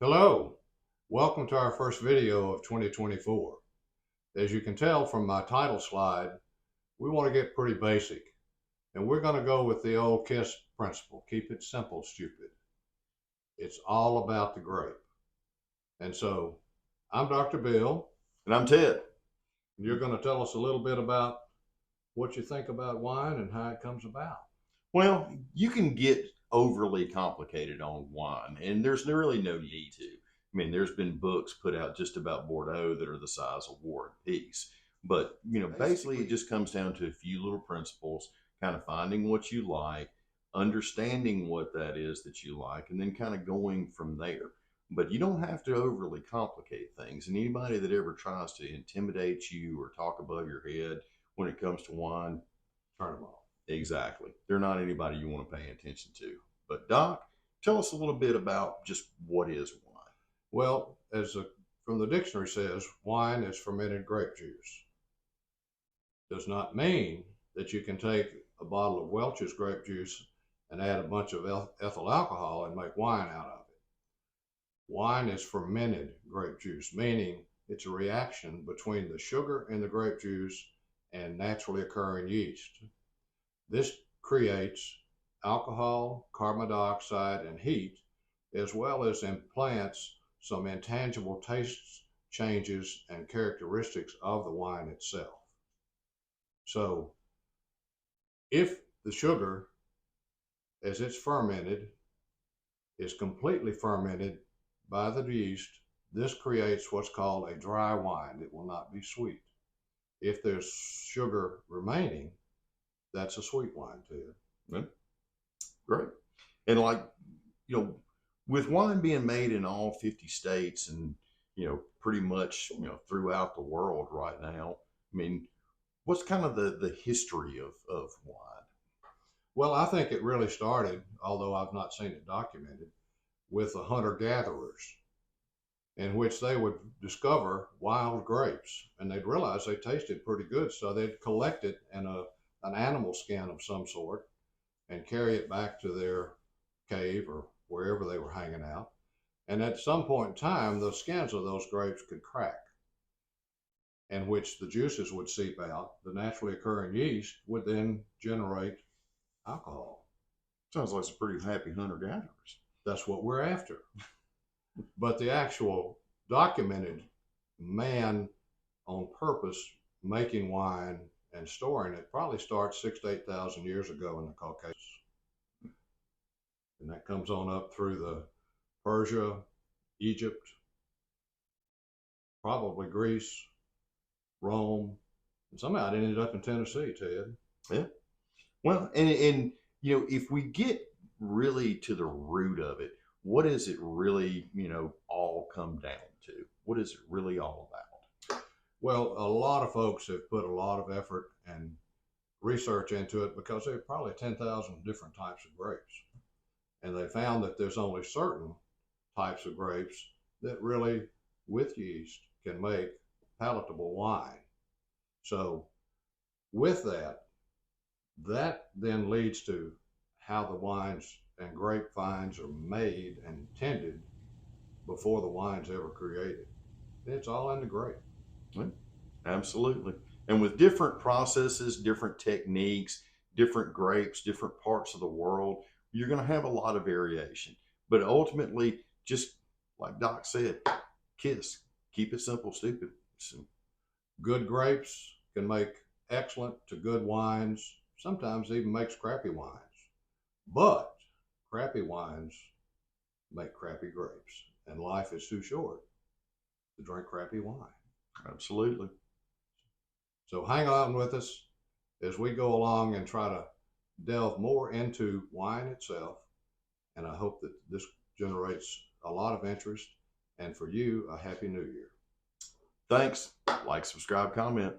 Hello, welcome to our first video of 2024. As you can tell from my title slide, we want to get pretty basic, and we're going to go with the old KISS principle. Keep it simple, stupid. It's all about the grape. And so I'm Dr. Bill, And I'm Ted. and you're going to tell us a little bit about what you think about wine and how it comes about. Well, you can get overly complicated on wine, and there's really no need to. I mean, there's been books put out just about Bordeaux that are the size of War and Peace. But, basically it just comes down to a few little principles, kind of finding what you like, understanding what that is that you like, and then kind of going from there. But you don't have to overly complicate things. And anybody that ever tries to intimidate you or talk above your head when it comes to wine, Turn them off. exactly. They're not anybody you want to pay attention to. But Doc, tell us a little bit about just what is wine. Well, from the dictionary says, wine is fermented grape juice. Does not mean that you can take a bottle of Welch's grape juice and add a bunch of ethyl alcohol and make wine out of it. Wine is fermented grape juice, meaning it's a reaction between the sugar in the grape juice and naturally occurring yeast. This creates alcohol, carbon dioxide, and heat, as well as implants some intangible taste changes and characteristics of the wine itself. So if the sugar, as it's fermented, is completely fermented by the yeast, this creates what's called a dry wine. It will not be sweet. If there's sugar remaining, that's a sweet wine to you. Yeah. Great. And with wine being made in all 50 states and, pretty much, throughout the world right now, I mean, what's kind of the history of wine? Well, I think it really started, although I've not seen it documented, with the hunter-gatherers, in which they would discover wild grapes, and they'd realize they tasted pretty good, so they'd collect it in an animal skin of some sort and carry it back to their cave or wherever they were hanging out. And at some point in time, the skins of those grapes could crack, in which the juices would seep out. The naturally occurring yeast would then generate alcohol. Sounds like some pretty happy hunter gatherers. That's what we're after. But the actual documented man on purpose making wine and storing it probably starts 6,000 to 8,000 years ago in the Caucasus. And that comes on up through the Persia, Egypt, probably Greece, Rome, and somehow it ended up in Tennessee, Ted. Yeah. Well, and if we get really to the root of it, what does it really, all come down to? What is it really all about? Well, a lot of folks have put a lot of effort and research into it because there are probably 10,000 different types of grapes. And they found that there's only certain types of grapes that really, with yeast, can make palatable wine. So with that then leads to how the wines and grapevines are made and tended before the wine's ever created. It's all in the grape. Yeah, absolutely. And with different processes, different techniques, different grapes, different parts of the world, you're going to have a lot of variation. But ultimately, just like Doc said, KISS, keep it simple, stupid. So, good grapes can make excellent to good wines, sometimes even makes crappy wines. But crappy wines make crappy grapes, and life is too short to drink crappy wine. Absolutely. So hang on with us as we go along and try to delve more into wine itself. And I hope that this generates a lot of interest, and for you, a Happy New Year. Thanks. Like, subscribe, comment.